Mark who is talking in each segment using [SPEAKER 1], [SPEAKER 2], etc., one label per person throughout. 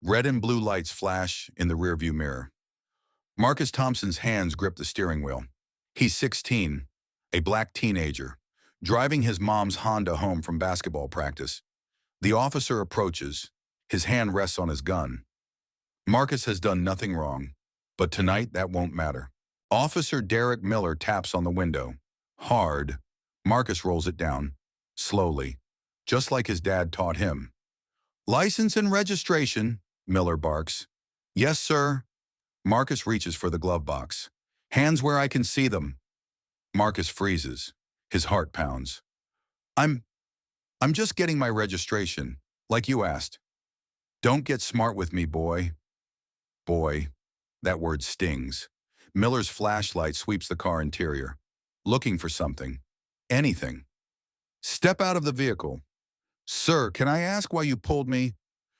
[SPEAKER 1] Red and blue lights flash in the rearview mirror. Marcus Thompson's hands grip the steering wheel. He's 16, a black teenager, driving his mom's Honda home from basketball practice. The officer approaches. His hand rests on his gun. Marcus has done nothing wrong, but tonight that won't matter. Officer Derek Miller taps on the window. Hard. Marcus rolls it down, slowly, just like his dad taught him. "License and registration," Miller barks. "Yes, sir." Marcus reaches for the glove box. "Hands where I can see them." Marcus freezes. His heart pounds. I'm just getting my registration, like you asked." "Don't get smart with me, boy." Boy. That word stings. Miller's flashlight sweeps the car interior, looking for something. Anything. "Step out of the vehicle." "Sir, can I ask why you pulled me?"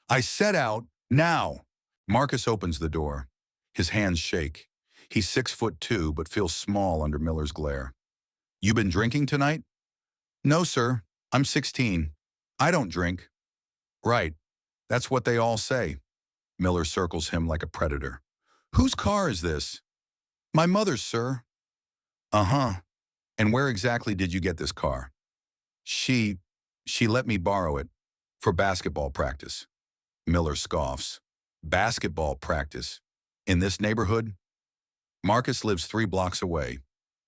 [SPEAKER 1] "I set out, now." Marcus opens the door. His hands shake. He's 6'2", but feels small under Miller's glare. "You been drinking tonight?" "No, sir. I'm 16. I don't drink." "Right. That's what they all say." Miller circles him like a predator. "Whose car is this?" "My mother's, sir." "Uh-huh. And where exactly did you get this car?" She let me borrow it for basketball practice." Miller scoffs. "Basketball practice? In this neighborhood?" Marcus lives 3 blocks away,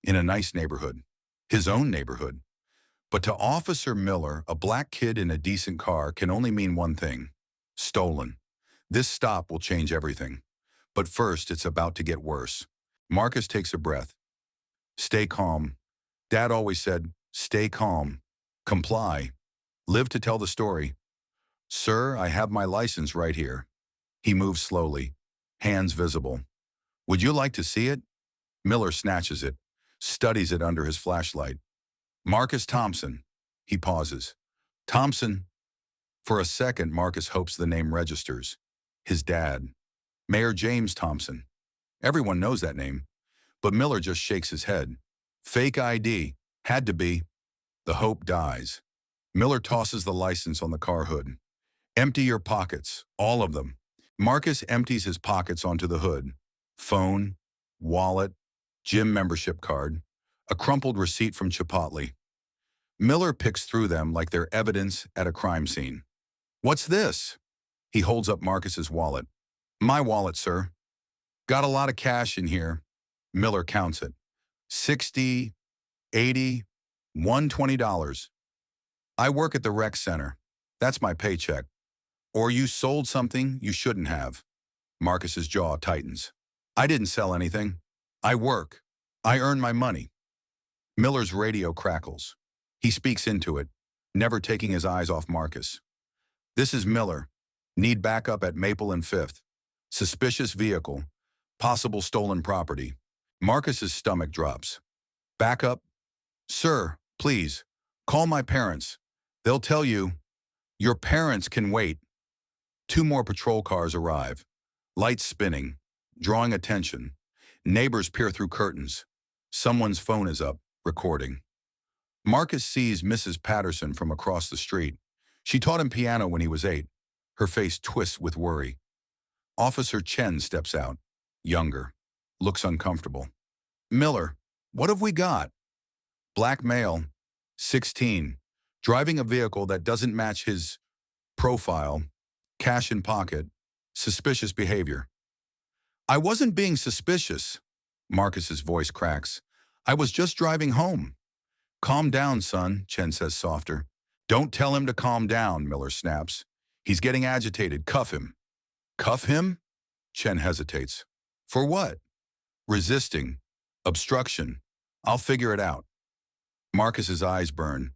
[SPEAKER 1] in a nice neighborhood. His own neighborhood. But to Officer Miller, a black kid in a decent car can only mean one thing. Stolen. This stop will change everything. But first, it's about to get worse. Marcus takes a breath. Stay calm. Dad always said, stay calm. Comply. Live to tell the story. "Sir, I have my license right here." He moves slowly, hands visible. "Would you like to see it?" Miller snatches it, studies it under his flashlight. "Marcus Thompson." He pauses. "Thompson." For a second, Marcus hopes the name registers. His dad. Mayor James Thompson. Everyone knows that name. But Miller just shakes his head. "Fake ID. Had to be." The hope dies. Miller tosses the license on the car hood. "Empty your pockets, all of them." Marcus empties his pockets onto the hood. Phone, wallet, gym membership card, a crumpled receipt from Chipotle. Miller picks through them like they're evidence at a crime scene. "What's this?" He holds up Marcus's wallet. "My wallet, sir." "Got a lot of cash in here." Miller counts it. 60, 80, $120. "I work at the rec center. That's my paycheck." "Or you sold something you shouldn't have." Marcus's jaw tightens. "I didn't sell anything. I work. I earn my money." Miller's radio crackles. He speaks into it, never taking his eyes off Marcus. "This is Miller. Need backup at Maple and 5th. Suspicious vehicle. Possible stolen property." Marcus's stomach drops. "Backup?" "Sir, please, call my parents. They'll tell you." "Your parents can wait." 2 more patrol cars arrive. Lights spinning, drawing attention. Neighbors peer through curtains. Someone's phone is up, recording. Marcus sees Mrs. Patterson from across the street. She taught him piano when he was 8. Her face twists with worry. Officer Chen steps out, younger, looks uncomfortable. "Miller, what have we got?" "Black male, 16, driving a vehicle that doesn't match his profile, cash in pocket, suspicious behavior." "I wasn't being suspicious." Marcus's voice cracks. "I was just driving home." "Calm down, son," Chen says softer. "Don't tell him to calm down," Miller snaps. "He's getting agitated. Cuff him." "Cuff him?" Chen hesitates. "For what?" "Resisting. Obstruction. I'll figure it out." Marcus's eyes burn.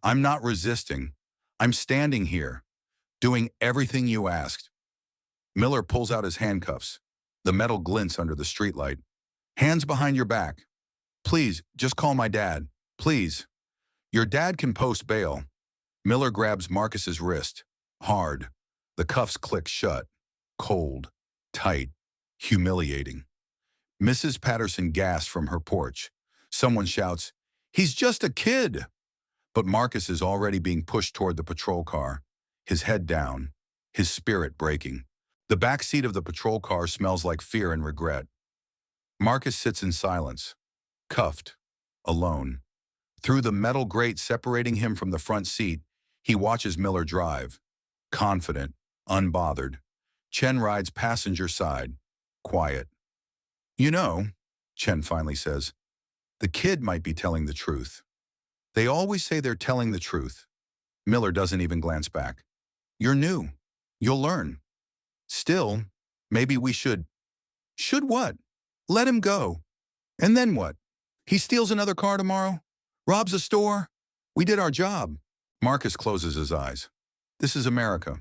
[SPEAKER 1] "I'm not resisting. I'm standing here, doing everything you asked." Miller pulls out his handcuffs. The metal glints under the streetlight. "Hands behind your back. Please, just call my dad. Please." "Your dad can post bail." Miller grabs Marcus's wrist. Hard. The cuffs click shut. Cold. Tight. Humiliating. Mrs. Patterson gasps from her porch. Someone shouts, "He's just a kid!" But Marcus is already being pushed toward the patrol car, his head down, his spirit breaking. The back seat of the patrol car smells like fear and regret. Marcus sits in silence, cuffed, alone. Through the metal grate separating him from the front seat, he watches Miller drive, confident, unbothered. Chen rides passenger side, quiet. You know, Chen finally says, the kid might be telling the truth. They always say they're telling the truth. Miller doesn't even glance back. You're new. You'll learn. Still, maybe we should. Should what? Let him go. And then what? He steals another car tomorrow? Robs a store? We did our job. Marcus closes his eyes. This is America.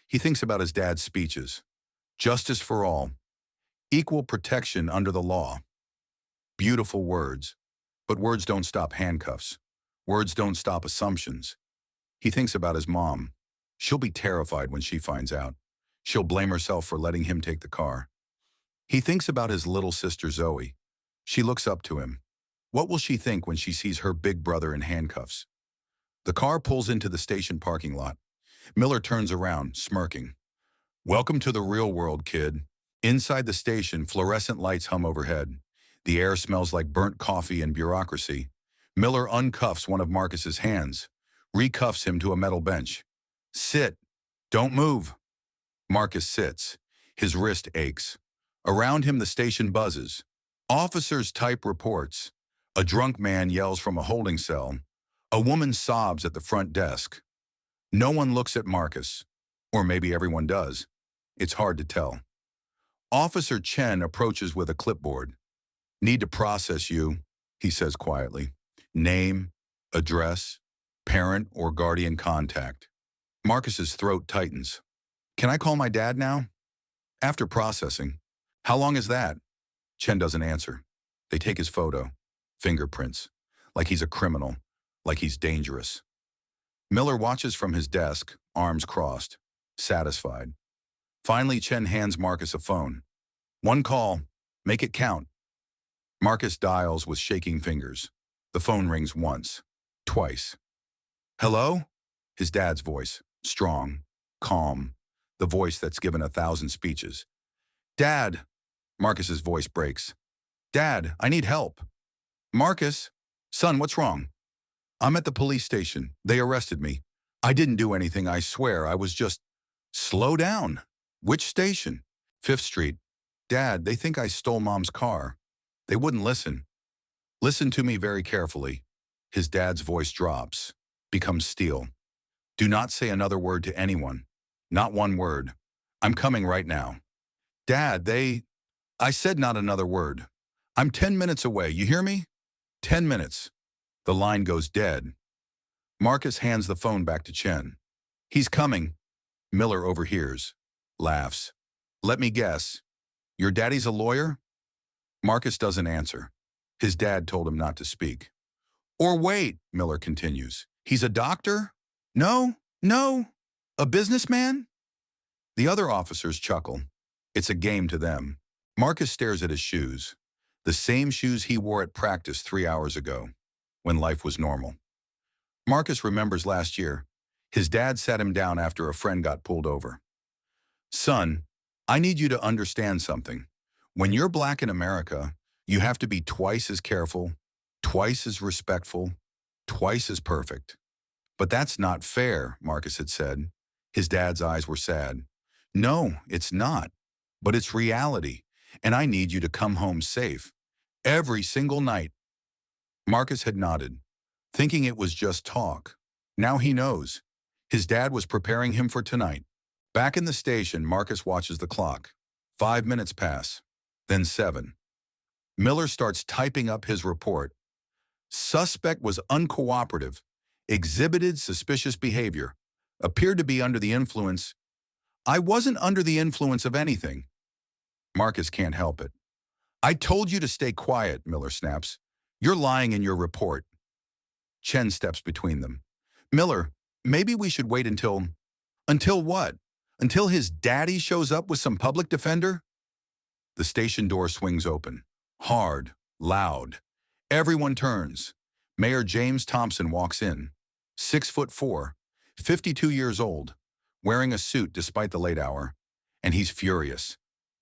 [SPEAKER 1] He thinks about his dad's speeches. Justice for all. Equal protection under the law. Beautiful words. But words don't stop handcuffs. Words don't stop assumptions. He thinks about his mom. She'll be terrified when she finds out. She'll blame herself for letting him take the car. He thinks about his little sister Zoe. She looks up to him. What will she think when she sees her big brother in handcuffs? The car pulls into the station parking lot. Miller turns around, smirking. Welcome to the real world, kid. Inside the station, fluorescent lights hum overhead. The air smells like burnt coffee and bureaucracy. Miller uncuffs one of Marcus's hands, recuffs him to a metal bench. Sit. Don't move. Marcus sits. His wrist aches. Around him, the station buzzes. Officers type reports. A drunk man yells from a holding cell. A woman sobs at the front desk. No one looks at Marcus. Or maybe everyone does. It's hard to tell. Officer Chen approaches with a clipboard. Need to process you, he says quietly. Name, address, parent or guardian contact. Marcus's throat tightens. Can I call my dad now? After processing. How long is that? Chen doesn't answer. They take his photo. Fingerprints. Like he's a criminal. Like he's dangerous. Miller watches from his desk, arms crossed, satisfied. Finally, Chen hands Marcus a phone. One call. Make it count. Marcus dials with shaking fingers. The phone rings once. Twice. Hello? His dad's voice. Strong. Calm. The voice that's given 1,000 speeches. Dad. Marcus's voice breaks. Dad, I need help. Marcus. Son, what's wrong? I'm at the police station. They arrested me. I didn't do anything, I swear. I was just... Slow down. Which station? 5th Street. Dad, they think I stole Mom's car. They wouldn't listen. Listen to me very carefully. His dad's voice drops, becomes steel. Do not say another word to anyone. Not one word. I'm coming right now. Dad, I said not another word. I'm 10 minutes away, you hear me? 10 minutes. The line goes dead. Marcus hands the phone back to Chen. He's coming. Miller overhears, laughs. Let me guess. Your daddy's a lawyer? Marcus doesn't answer. His dad told him not to speak. Or wait, Miller continues. He's a doctor? No. A businessman? The other officers chuckle. It's a game to them. Marcus stares at his shoes. The same shoes he wore at practice 3 hours ago, when life was normal. Marcus remembers last year. His dad sat him down after a friend got pulled over. Son, I need you to understand something. When you're black in America, you have to be twice as careful, twice as respectful, twice as perfect. But that's not fair, Marcus had said. His dad's eyes were sad. No, it's not. But it's reality, and I need you to come home safe. Every single night. Marcus had nodded, thinking it was just talk. Now he knows. His dad was preparing him for tonight. Back in the station, Marcus watches the clock. 5 minutes pass, then 7. Miller starts typing up his report. Suspect was uncooperative, exhibited suspicious behavior, appeared to be under the influence. I wasn't under the influence of anything. Marcus can't help it. I told you to stay quiet, Miller snaps. You're lying in your report. Chen steps between them. Miller, maybe we should wait until... Until what? Until his daddy shows up with some public defender? The station door swings open. Hard, loud. Everyone turns. Mayor James Thompson walks in. 6'4", 52 years old, wearing a suit despite the late hour. and he's furious,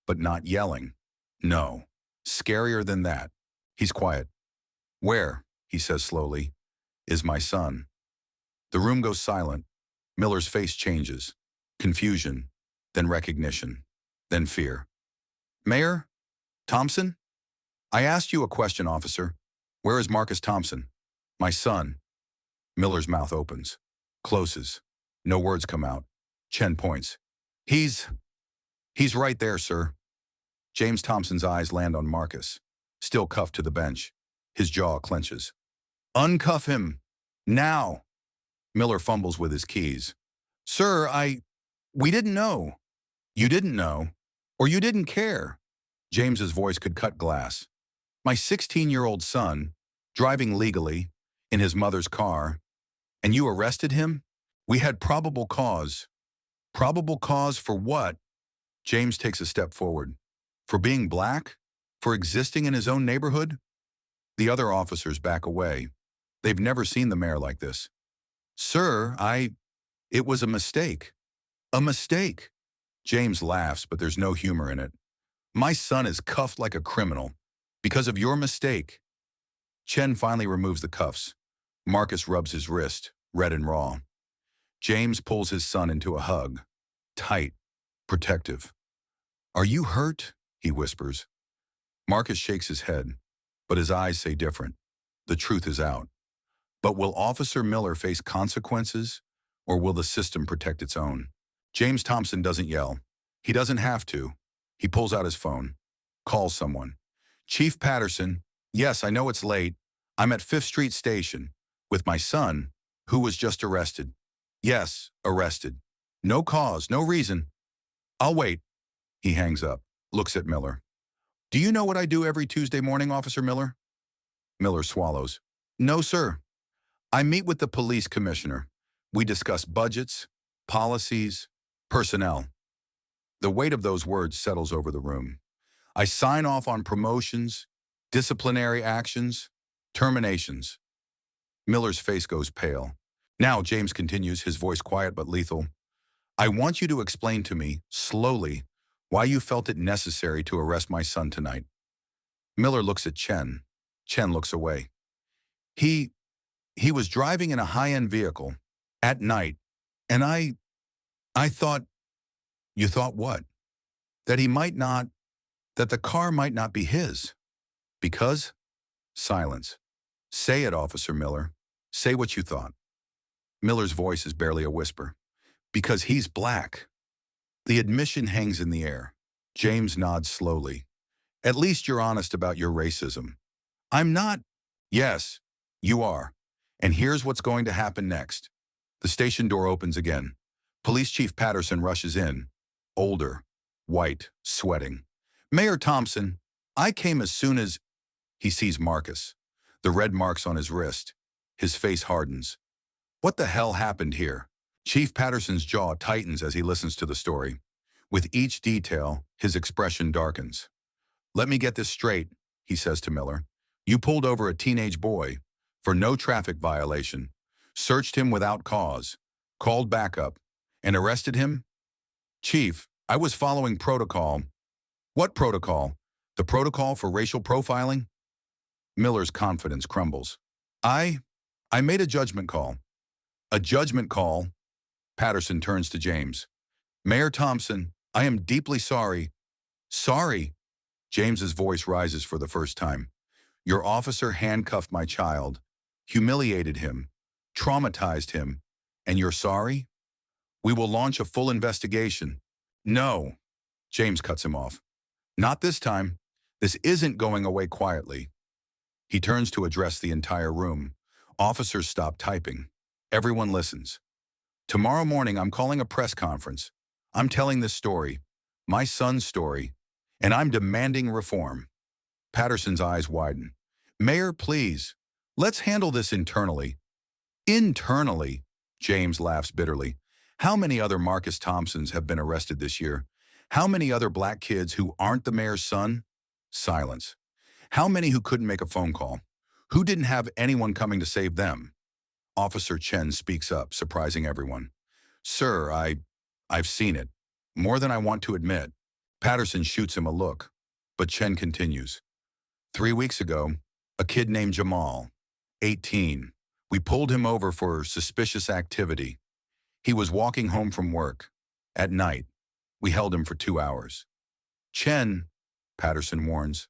[SPEAKER 1] but not yelling. No, scarier than that. He's quiet. "Where," he says slowly, "is my son?" The room goes silent. Miller's face changes. Confusion, then recognition, then fear. "Mayor? Thompson? I asked you a question, officer. Where is Marcus Thompson?" "My son." Miller's mouth opens, closes. No words come out. Chen points. He's right there, sir." James Thompson's eyes land on Marcus, still cuffed to the bench. His jaw clenches. "Uncuff him. Now." Miller fumbles with his keys. "Sir, we didn't know." "You didn't know, or you didn't care." James's voice could cut glass. "My 16-year-old son, driving legally, in his mother's car, and you arrested him? We had probable cause." "Probable cause for what?" James takes a step forward. "For being black? For existing in his own neighborhood?" The other officers back away. They've never seen the mayor like this. "Sir, it was a mistake." "A mistake?" James laughs, but there's no humor in it. "My son is cuffed like a criminal because of your mistake." Chen finally removes the cuffs. Marcus rubs his wrist, red and raw. James pulls his son into a hug. Tight, protective. "Are you hurt?" he whispers. Marcus shakes his head, but his eyes say different. The truth is out. But will Officer Miller face consequences, or will the system protect its own? James Thompson doesn't yell. He doesn't have to. He pulls out his phone, calls someone. "Chief Patterson, yes, I know it's late. I'm at 5th Street Station with my son, who was just arrested." "Yes, arrested. No cause, no reason." "I'll wait." He hangs up, looks at Miller. "Do you know what I do every Tuesday morning, Officer Miller?" Miller swallows. "No, sir. I meet with the police commissioner. We discuss budgets, policies, personnel." The weight of those words settles over the room. "I sign off on promotions, disciplinary actions, terminations." Miller's face goes pale. "Now," James continues, his voice quiet but lethal, "I want you to explain to me, slowly, why you felt it necessary to arrest my son tonight." Miller looks at Chen. Chen looks away. He was driving in a high-end vehicle, at night, and I thought." "You thought what?" "That the car might not be his." "Because?" Silence. "Say it, Officer Miller. Say what you thought." Miller's voice is barely a whisper. "Because he's black." The admission hangs in the air. James nods slowly. "At least you're honest about your racism." "I'm not." "Yes, you are. And here's what's going to happen next." The station door opens again. Police Chief Patterson rushes in. Older, white, sweating. "Mayor Thompson, I came as soon as..." He sees Marcus. The red marks on his wrist. His face hardens. What the hell happened here? Chief Patterson's jaw tightens as he listens to the story. With each detail, his expression darkens. "Let me get this straight," he says to Miller. "You pulled over a teenage boy for no traffic violation, searched him without cause, called backup, and arrested him?" "Chief, I was following protocol." "What protocol? The protocol for racial profiling?" Miller's confidence crumbles. I made a judgment call." "A judgment call?" Patterson turns to James. "Mayor Thompson, I am deeply sorry." "Sorry?" James's voice rises for the first time. "Your officer handcuffed my child, humiliated him, traumatized him, and you're sorry? We will launch a full investigation." "No." James cuts him off. "Not this time. This isn't going away quietly." He turns to address the entire room. Officers stop typing. Everyone listens. "Tomorrow morning, I'm calling a press conference. I'm telling this story, my son's story, and I'm demanding reform." Patterson's eyes widen. "Mayor, please, let's handle this internally." "Internally?" James laughs bitterly. "How many other Marcus Thompsons have been arrested this year? How many other black kids who aren't the mayor's son?" Silence. "How many who couldn't make a phone call? Who didn't have anyone coming to save them?" Officer Chen speaks up, surprising everyone. "Sir, I've seen it. More than I want to admit. Patterson shoots him a look, but Chen continues. 3 weeks ago, a kid named Jamal, 18. We pulled him over for suspicious activity. He was walking home from work. At night, we held him for 2 hours. Chen, Patterson warns.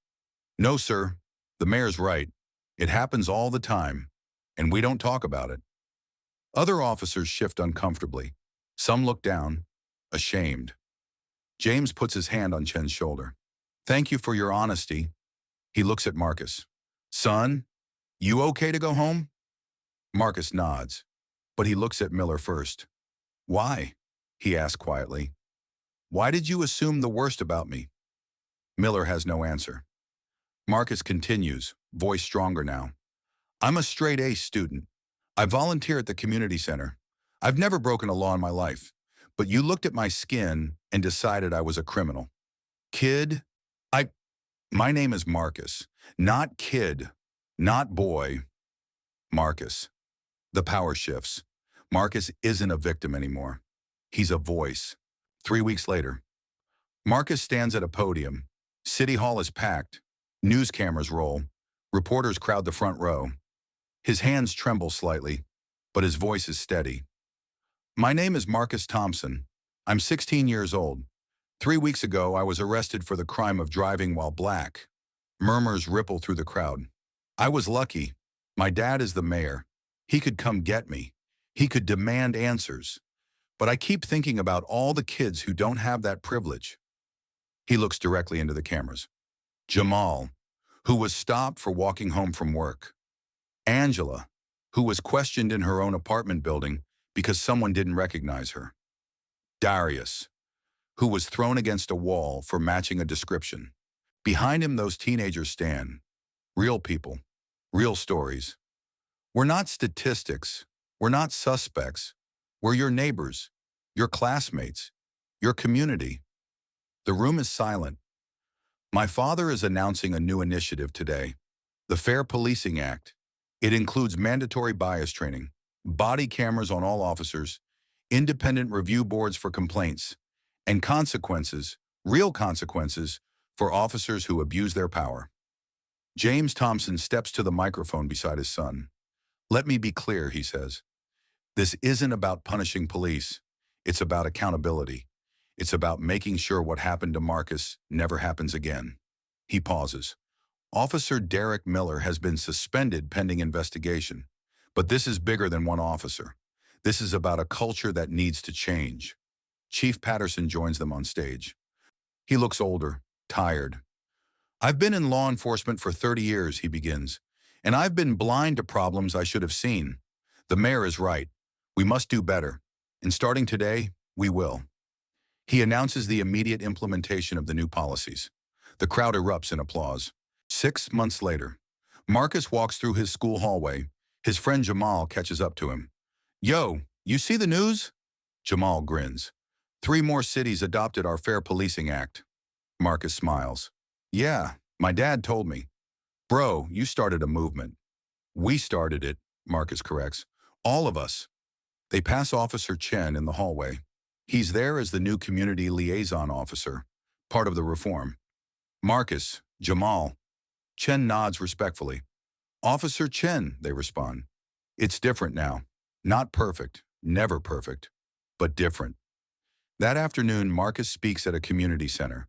[SPEAKER 1] No, sir. The mayor's right. It happens all the time, and we don't talk about it. Other officers shift uncomfortably. Some look down, ashamed. James puts his hand on Chen's shoulder. Thank you for your honesty. He looks at Marcus. Son, you okay to go home? Marcus nods, but he looks at Miller first. Why? He asks quietly. Why did you assume the worst about me? Miller has no answer. Marcus continues, voice stronger now. I'm a straight-A student. I volunteer at the community center. I've never broken a law in my life, but you looked at my skin and decided I was a criminal. Kid, my name is Marcus, not kid, not boy. Marcus. The power shifts. Marcus isn't a victim anymore. He's a voice. 3 weeks later, Marcus stands at a podium. City Hall is packed. News cameras roll. Reporters crowd the front row. His hands tremble slightly, but his voice is steady. My name is Marcus Thompson. I'm 16 years old. 3 weeks ago, I was arrested for the crime of driving while black. Murmurs ripple through the crowd. I was lucky. My dad is the mayor. He could come get me. He could demand answers. But I keep thinking about all the kids who don't have that privilege. He looks directly into the cameras. Jamal, who was stopped for walking home from work. Angela, who was questioned in her own apartment building because someone didn't recognize her. Darius, who was thrown against a wall for matching a description. Behind him, those teenagers stand. Real people, real stories. We're not statistics. We're not suspects. We're your neighbors, your classmates, your community. The room is silent. My father is announcing a new initiative today, the Fair Policing Act. It includes mandatory bias training, body cameras on all officers, independent review boards for complaints, and consequences, real consequences, for officers who abuse their power. James Thompson steps to the microphone beside his son. Let me be clear, he says. This isn't about punishing police. It's about accountability. It's about making sure what happened to Marcus never happens again. He pauses. Officer Derek Miller has been suspended pending investigation. But this is bigger than one officer. This is about a culture that needs to change. Chief Patterson joins them on stage. He looks older, tired. I've been in law enforcement for 30 years, he begins, and I've been blind to problems I should have seen. The mayor is right. We must do better. And starting today, we will. He announces the immediate implementation of the new policies. The crowd erupts in applause. 6 months later, Marcus walks through his school hallway. His friend Jamal catches up to him. Yo, you see the news? Jamal grins. 3 more cities adopted our Fair Policing Act. Marcus smiles. Yeah, my dad told me. Bro, you started a movement. We started it, Marcus corrects. All of us. They pass Officer Chen in the hallway. He's there as the new community liaison officer, part of the reform. Marcus, Jamal. Chen nods respectfully. Officer Chen, they respond. It's different now. Not perfect, never perfect, but different. That afternoon, Marcus speaks at a community center.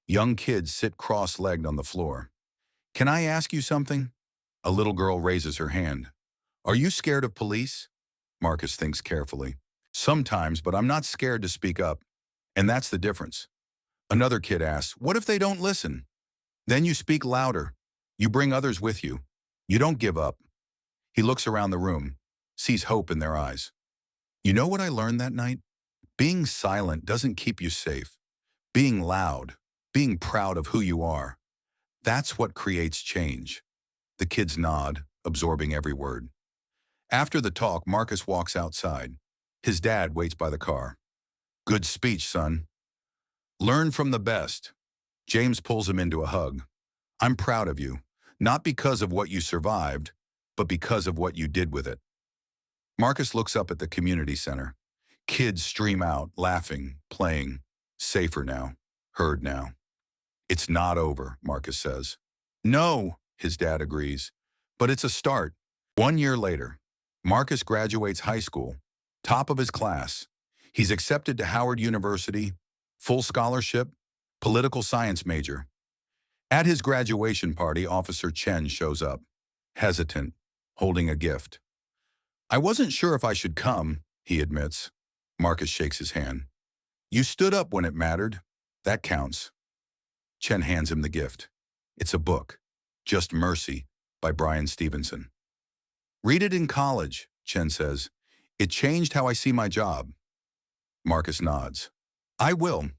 [SPEAKER 1] Young kids sit cross-legged on the floor. Can I ask you something? A little girl raises her hand. Are you scared of police? Marcus thinks carefully. Sometimes, but I'm not scared to speak up. And that's the difference. Another kid asks, what if they don't listen? Then you speak louder. You bring others with you. You don't give up. He looks around the room, sees hope in their eyes. You know what I learned that night? Being silent doesn't keep you safe. Being loud, being proud of who you are, that's what creates change. The kids nod, absorbing every word. After the talk, Marcus walks outside. His dad waits by the car. Good speech, son. Learn from the best. James pulls him into a hug. I'm proud of you, not because of what you survived, but because of what you did with it. Marcus looks up at the community center. Kids stream out, laughing, playing. Safer now. Heard now. It's not over, Marcus says. No, his dad agrees. But it's a start. 1 year later, Marcus graduates high school, top of his class. He's accepted to Howard University, full scholarship, political science major. At his graduation party, Officer Chen shows up, hesitant, holding a gift. I wasn't sure if I should come, he admits. Marcus shakes his hand. You stood up when it mattered. That counts. Chen hands him the gift. It's a book, Just Mercy, by Brian Stevenson. Read it in college, Chen says. It changed how I see my job. Marcus nods. I will.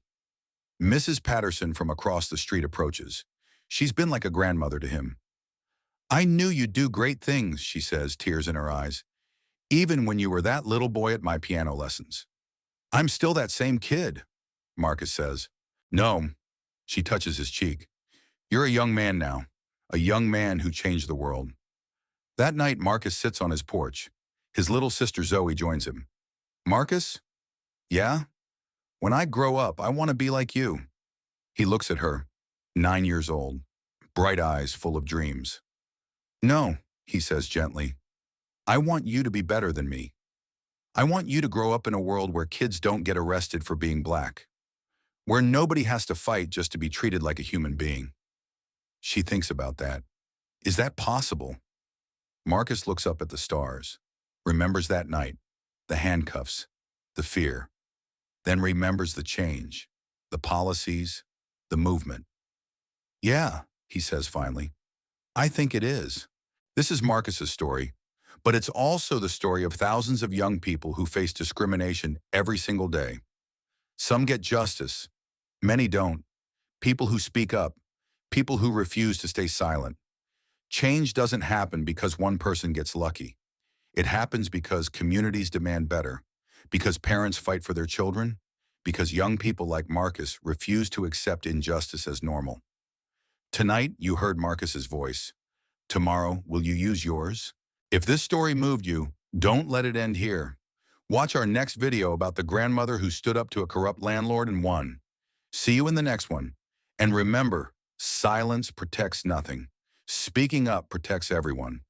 [SPEAKER 1] Mrs. Patterson from across the street approaches. She's been like a grandmother to him. I knew you'd do great things, she says, tears in her eyes. Even when you were that little boy at my piano lessons. I'm still that same kid, Marcus says. No, she touches his cheek. You're a young man now, a young man who changed the world. That night, Marcus sits on his porch. His little sister Zoe joins him. Marcus? Yeah? When I grow up, I want to be like you. He looks at her, 9 years old, bright eyes full of dreams. No, he says gently. I want you to be better than me. I want you to grow up in a world where kids don't get arrested for being black, where nobody has to fight just to be treated like a human being. She thinks about that. Is that possible? Marcus looks up at the stars, remembers that night, the handcuffs, the fear, then remembers the change, the policies, the movement. Yeah, he says finally. I think it is. This is Marcus's story, but it's also the story of thousands of young people who face discrimination every single day. Some get justice, many don't. People who speak up, people who refuse to stay silent. Change doesn't happen because one person gets lucky. It happens because communities demand better, because parents fight for their children, because young people like Marcus refuse to accept injustice as normal. Tonight, you heard Marcus's voice. Tomorrow, will you use yours? If this story moved you, don't let it end here. Watch our next video about the grandmother who stood up to a corrupt landlord and won. See you in the next one. And remember, silence protects nothing. Speaking up protects everyone.